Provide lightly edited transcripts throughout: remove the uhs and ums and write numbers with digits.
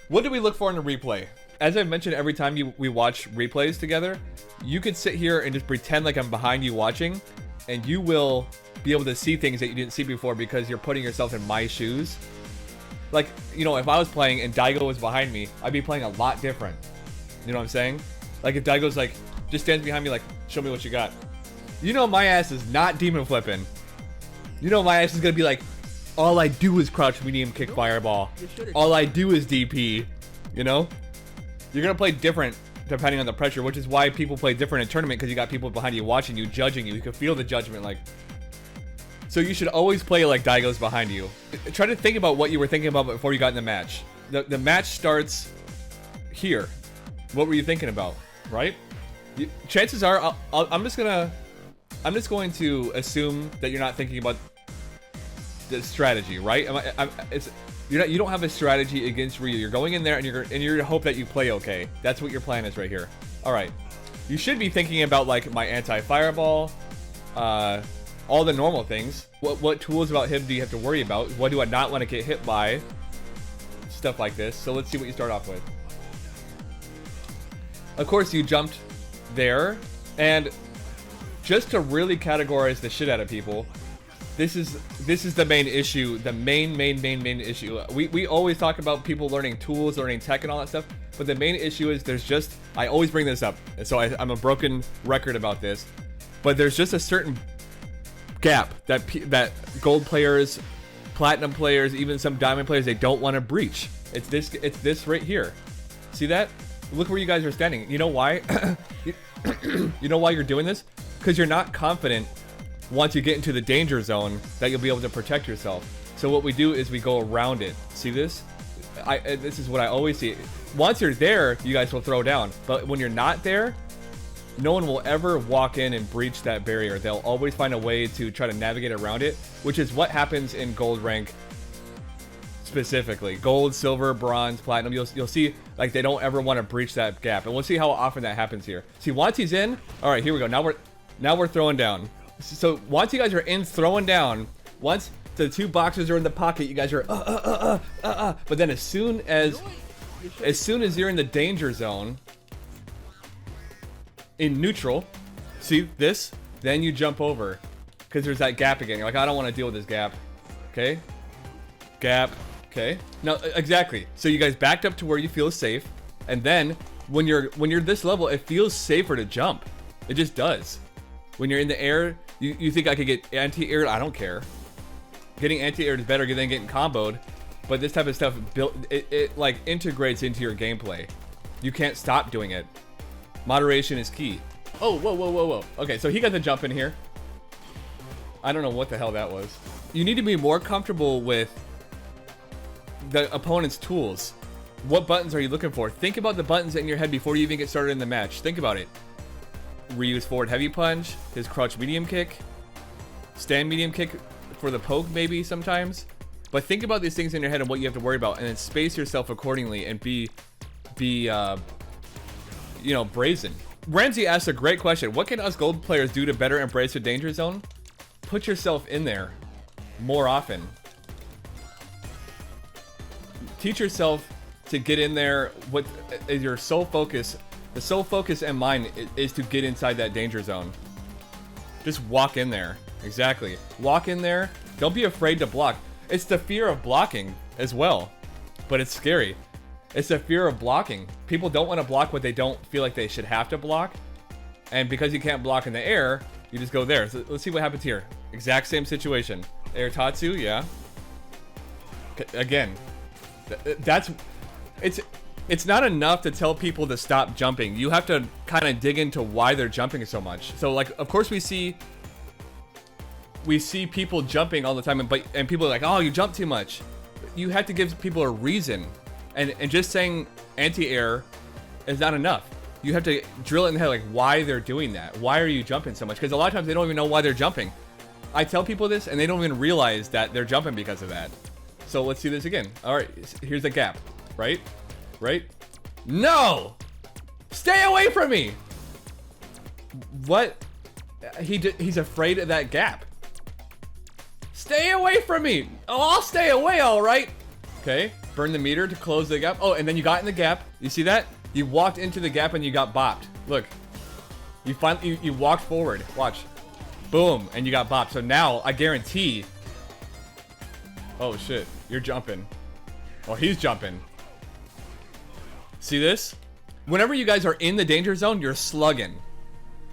What do we look for in a replay? As I've mentioned, every time we watch replays together, you could sit here and just pretend like I'm behind you watching, and you will be able to see things that you didn't see before because you're putting yourself in my shoes. Like, you know, if I was playing and Daigo was behind me, I'd be playing a lot different. You know what I'm saying? Like if Daigo's like, just stands behind me like, show me what you got. You know my ass is not demon flipping. You know my ass is gonna be like, all I do is crouch medium kick fireball. All I do is DP. You know? You're gonna play different depending on the pressure, which is why people play different in tournament, because you got people behind you watching you, judging you. You can feel the judgment, like. So you should always play like Daigo's behind you. Try to think about what you were thinking about before you got in the match. The match starts here. What were you thinking about, right? Chances are, I'm just going to assume that you're not thinking about the strategy, right? You don't have a strategy against Ryu. You're going in there and you're to hope that you play okay. That's what your plan is right here. All right. You should be thinking about like my anti-fireball, all the normal things. What tools about him do you have to worry about? What do I not want to get hit by? Stuff like this. So let's see what you start off with. Of course, you jumped there, and just to really categorize the shit out of people, this is the main issue, the main issue. We always talk about people learning tools, learning tech and all that stuff, but the main issue is I always bring this up, so I'm a broken record about this, but there's just a certain gap that gold players, platinum players, even some diamond players, they don't want to breach. It's this right here. See that? Look where you guys are standing. You know why? You know why you're doing this? Because you're not confident once you get into the danger zone that you'll be able to protect yourself. So what we do is we go around it. See this? This is what I always see. Once you're there, you guys will throw down. But when you're not there, no one will ever walk in and breach that barrier. They'll always find a way to try to navigate around it, which is what happens in gold rank specifically. Gold, silver, bronze, platinum. You'll see like they don't ever want to breach that gap. And we'll see how often that happens here. See, once he's in, all right, here we go. Now we're throwing down. So once you guys are in throwing down, once the two boxes are in the pocket, you guys are but then as soon as you're in the danger zone in neutral, see this, then you jump over because there's that gap again. You're like, I don't want to deal with this gap. Okay, gap. Okay, now exactly. So you guys backed up to where you feel safe, and then when you're this level, it feels safer to jump. It just does. When you're in the air, you think I could get anti-aired? I don't care. Getting anti-aired is better than getting comboed, but this type of stuff it like integrates into your gameplay. You can't stop doing it. Moderation is key. Oh, whoa. Okay, so he got the jump in here. I don't know what the hell that was. You need to be more comfortable with the opponent's tools. What buttons are you looking for? Think about the buttons in your head before you even get started in the match. Think about it. Ryu's forward heavy punch, his crouch medium kick, stand medium kick for the poke maybe sometimes. But think about these things in your head and what you have to worry about, and then space yourself accordingly and be you know, brazen. Ramsey asked a great question. What can us gold players do to better embrace the danger zone? Put yourself in there more often. Teach yourself to get in there. What is your sole focus? The sole focus and mine is to get inside that danger zone. Just walk in there. Exactly. Walk in there. Don't be afraid to block. It's the fear of blocking as well, but it's scary. It's the fear of blocking. People don't want to block what they don't feel like they should have to block. And because you can't block in the air, you just go there. So let's see what happens here. Exact same situation. Air Tatsu, yeah. Again, it's not enough to tell people to stop jumping. You have to kind of dig into why they're jumping so much. So like, of course we see people jumping all the time, and people are like, oh, you jump too much. You have to give people a reason. And just saying anti-air is not enough. You have to drill it in the head, like why they're doing that. Why are you jumping so much? Because a lot of times they don't even know why they're jumping. I tell people this and they don't even realize that they're jumping because of that. So let's see this again. All right, here's the gap, right? Right? No! Stay away from me! What? He's afraid of that gap. Stay away from me! Oh, I'll stay away, all right. Okay. Burn the meter to close the gap. Oh, and then you got in the gap. You see that? You walked into the gap and you got bopped. Look. You finally you walked forward. Watch. Boom, and you got bopped. So now I guarantee. Oh shit, you're jumping. Oh, he's jumping. See this? Whenever you guys are in the danger zone, you're slugging.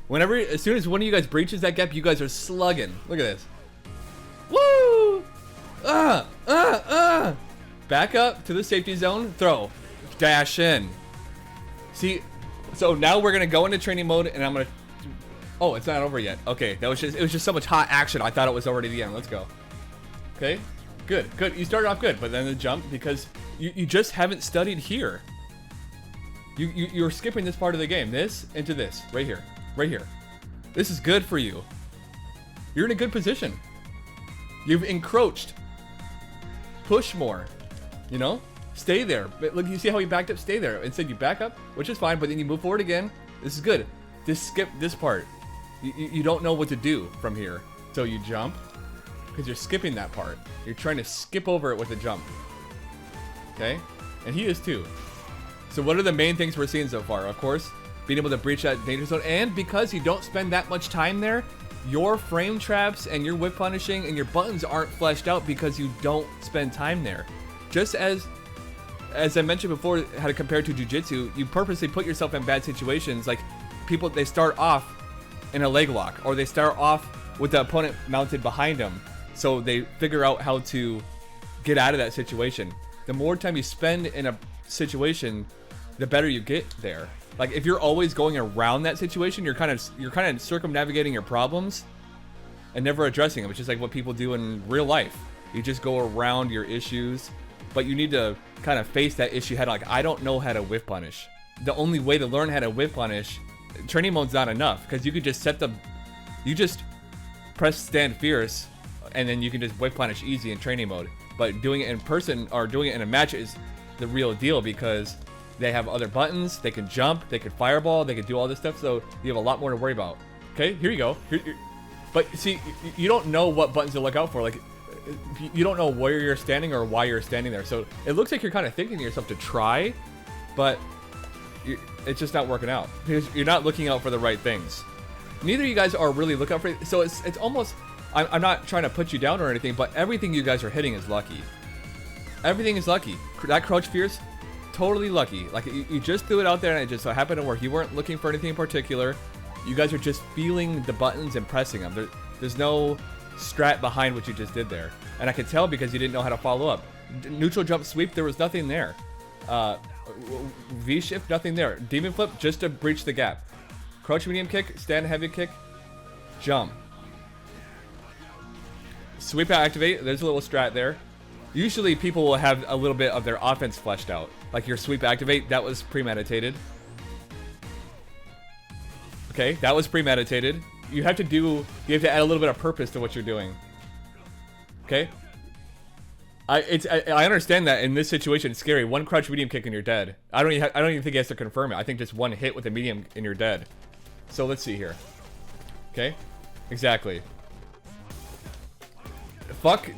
As soon as one of you guys breaches that gap, you guys are slugging. Look at this. Woo! Back up to the safety zone. Throw. Dash in. See? So now we're gonna go into training mode, and I'm gonna. Oh, it's not over yet. Okay, it was just so much hot action. I thought it was already the end. Let's go. Okay, good. You started off good, but then the jump because you just haven't studied here. You're skipping this part of the game. This into this right here. This is good for you. You're in a good position. You've encroached. Push more. You know? Stay there. But look, you see how he backed up? Stay there. Instead, you back up, which is fine, but then you move forward again. This is good. Just skip this part. You don't know what to do from here. So you jump, because you're skipping that part. You're trying to skip over it with a jump. Okay? And he is too. So what are the main things we're seeing so far? Of course, being able to breach that danger zone. And because you don't spend that much time there, your frame traps and your whip punishing and your buttons aren't fleshed out because you don't spend time there. Just as I mentioned before, how to compare to jiu-jitsu, you purposely put yourself in bad situations. Like people, they start off in a leg lock, or they start off with the opponent mounted behind them, so they figure out how to get out of that situation. The more time you spend in a situation, the better you get there. Like if you're always going around that situation, you're kind of circumnavigating your problems and never addressing them, which is like what people do in real life. You just go around your issues, but you need to kind of face that issue head on. Like, I don't know how to whip punish. The only way to learn how to whip punish, training mode's not enough, because you could just you just press stand fierce, and then you can just whip punish easy in training mode. But doing it in person or doing it in a match is the real deal, because they have other buttons, they can jump, they can fireball, they can do all this stuff, so you have a lot more to worry about. Okay, here you go. But see, you don't know what buttons to look out for. Like, you don't know where you're standing or why you're standing there. So it looks like you're kind of thinking to yourself to try, but it's just not working out because you're not looking out for the right things. Neither of you guys are really looking out for it. So it's almost, I'm not trying to put you down or anything, but everything you guys are hitting is lucky. Everything is lucky. That crouch fierce, totally lucky. Like you just threw it out there and it just so happened to work. You weren't looking for anything in particular. You guys are just feeling the buttons and pressing them. There's no strat behind what you just did there, and I could tell because you didn't know how to follow up. Neutral jump sweep, there was nothing there. V shift, nothing there. Demon flip, just to breach the gap. Crouch medium kick, stand heavy kick, jump. Sweep out activate, there's a little strat there. Usually people will have a little bit of their offense fleshed out, like your sweep activate, that was premeditated. Okay, that was premeditated. You have to add a little bit of purpose to what you're doing. Okay? I understand that in this situation it's scary. One crouch medium kick and you're dead. I don't even think he has to confirm it. I think just one hit with a medium and you're dead. So let's see here. Okay? Exactly. Fuck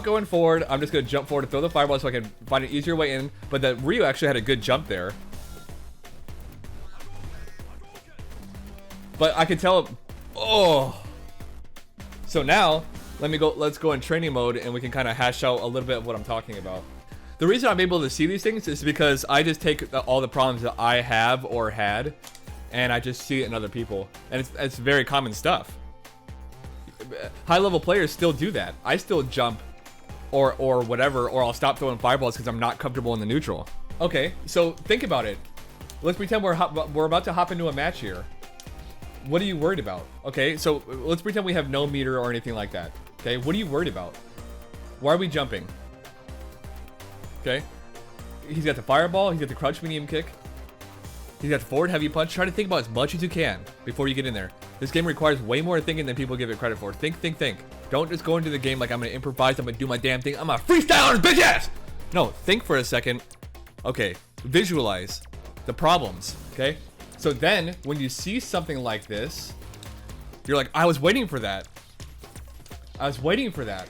going forward. I'm just gonna jump forward to throw the fireball so I can find an easier way in. But that Ryu actually had a good jump there. But I can tell. Oh. So now, let's go in training mode and we can kind of hash out a little bit of what I'm talking about. The reason I'm able to see these things is because I just take all the problems that I have or had and I just see it in other people. And it's very common stuff. High level players still do that. I still jump or whatever, or I'll stop throwing fireballs because I'm not comfortable in the neutral. Okay, so think about it. Let's pretend we're about to hop into a match here. What are you worried about? Okay, so let's pretend we have no meter or anything like that. Okay, what are you worried about? Why are we jumping? Okay, he's got the fireball, he's got the crouch medium kick, he's got the forward heavy punch. Try to think about as much as you can before you get in there. This game requires way more thinking than people give it credit for. Think. Don't just go into the game like I'm gonna improvise, I'm gonna do my damn thing, I'm gonna freestyle on his bitch ass! No, think for a second. Okay, visualize the problems, okay? So then, when you see something like this, you're like, I was waiting for that. I was waiting for that.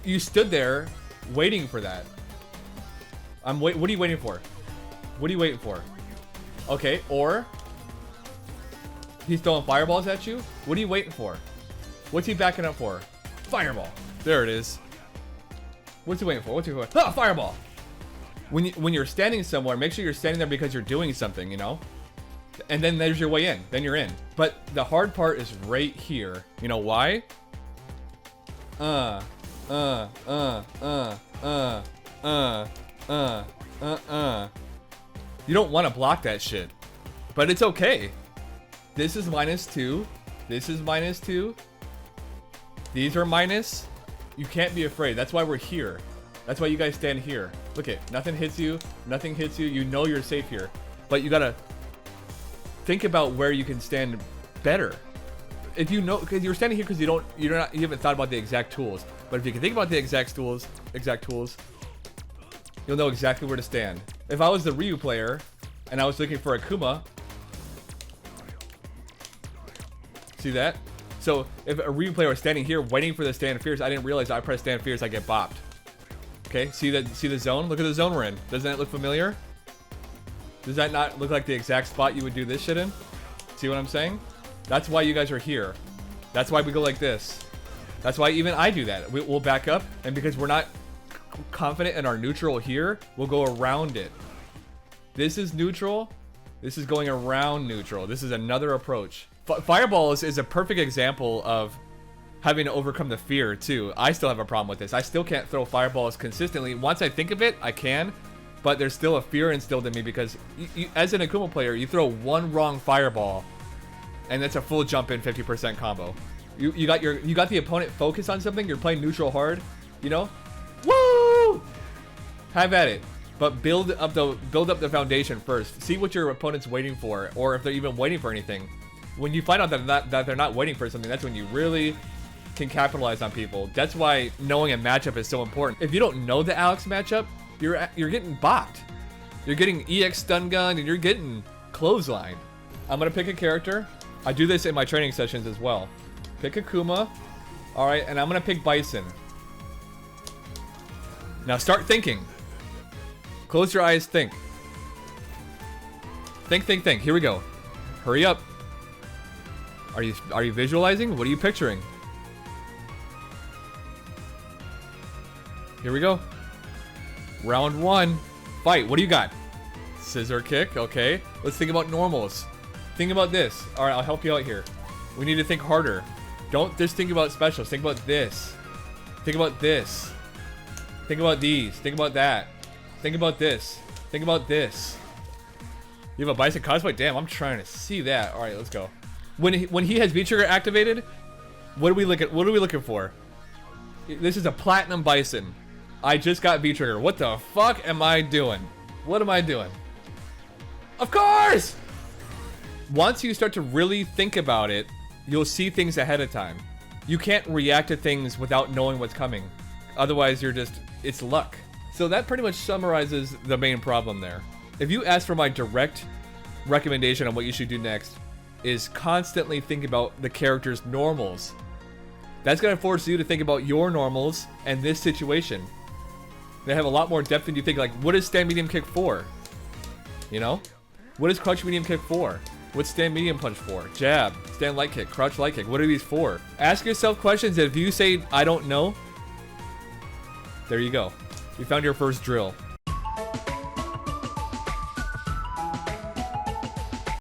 You stood there waiting for that. What are you waiting for? What are you waiting for? Okay, or he's throwing fireballs at you. What are you waiting for? What's he backing up for? Fireball. There it is. What's he waiting for? What's he waiting for? Ah, fireball. When you're standing somewhere, make sure you're standing there because you're doing something, you know? And then there's your way in. Then you're in. But the hard part is right here. You know why? You don't want to block that shit. But it's okay. This is -2. This is -2. These are minus. You can't be afraid. That's why we're here. That's why you guys stand here. Look it. Nothing hits you. Nothing hits you. You know you're safe here. But you gotta think about where you can stand better. If you know, because you're standing here because you haven't thought about the exact tools. But if you can think about the exact tools, you'll know exactly where to stand. If I was the Ryu player and I was looking for Akuma, see that? So if a Ryu player was standing here waiting for the stand fierce, I didn't realize I press stand fierce, I get bopped. Okay, see that? See the zone? Look at the zone we're in. Doesn't that look familiar? Does that not look like the exact spot you would do this shit in? See what I'm saying? That's why you guys are here. That's why we go like this. That's why even I do that. We'll back up, and because we're not confident in our neutral here, we'll go around it. This is neutral. This is going around neutral. This is another approach. Fireballs is a perfect example of having to overcome the fear too. I still have a problem with this. I still can't throw fireballs consistently. Once I think of it, I can, but there's still a fear instilled in me because as an Akuma player, you throw one wrong fireball and that's a full jump in 50% combo. You got the opponent focused on something, you're playing neutral hard, you know? Woo! Have at it. But build up the foundation first. See what your opponent's waiting for, or if they're even waiting for anything. When you find out that they're not waiting for something, that's when you really can capitalize on people. That's why knowing a matchup is so important. If you don't know the Alex matchup, you're getting bopped. You're getting EX stun gun and you're getting clothesline. I'm gonna pick a character. I do this in my training sessions as well. Pick Akuma. All right, and I'm gonna pick Bison. Now start thinking. Close your eyes, think. Think. Here we go. Hurry up. Are you visualizing? What are you picturing? Here we go. Round 1. Fight. What do you got? Scissor kick. Okay. Let's think about normals. Think about this. All right, I'll help you out here. We need to think harder. Don't just think about specials. Think about this. Think about this. Think about these. Think about that. Think about this. Think about this. You have a Bison cosplay? Damn, I'm trying to see that. All right, let's go. When he has V-Trigger activated, what are we looking for? This is a Platinum Bison. I just got V-Trigger. What the fuck am I doing? What am I doing? Of course! Once you start to really think about it, you'll see things ahead of time. You can't react to things without knowing what's coming. Otherwise, it's luck. So that pretty much summarizes the main problem there. If you ask for my direct recommendation on what you should do next, is constantly think about the character's normals. That's going to force you to think about your normals and this situation. They have a lot more depth than you think. Like, what is stand medium kick for? You know? What is crouch medium kick for? What's stand medium punch for? Jab, stand light kick, crouch light kick. What are these for? Ask yourself questions. If you say, I don't know, there you go. You found your first drill.